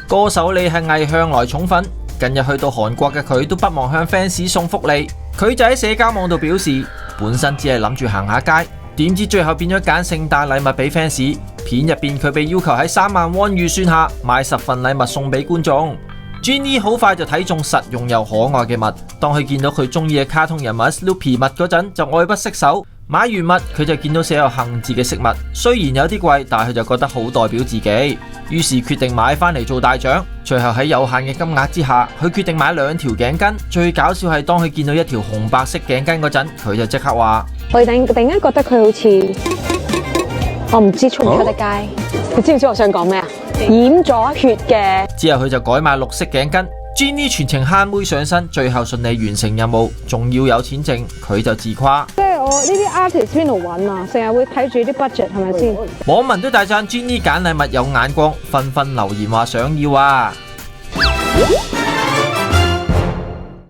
歌手李幸倪向來寵粉，近日去到韓國嘅佢都不忘向 fans 送福利。佢就喺社交網度表示，本身只係諗住行下街，點知最後變咗揀聖誕禮物俾 fans。片入邊佢被要求喺3萬won預算下買10份禮物送俾觀眾。Jennie 好快就睇中實用又可愛嘅物，當佢見到佢中意嘅卡通人物 Snoopy 物嗰陣，就愛不釋手。買完物佢就見到寫有幸字嘅飾物，雖然有啲貴，但係佢就覺得好代表自己，於是決定買翻嚟做大獎。最後喺有限嘅金額之下，佢決定買2條頸巾。最搞笑係當佢見到一條紅白色頸巾嗰陣，佢就即刻話：我突然間覺得佢好似，我唔知出唔出得街。你知唔知我想講咩啊？染咗血嘅。之後佢就改買綠色頸巾。Jennie 全程慳妹上身，最後順利完成任務，仲要有錢剩，佢就自誇。即係我呢啲 artist 邊度揾啊？成日會睇住啲 budget 係咪先？網民都大讚 Jennie 揀禮物有眼光，紛紛留言話想要啊！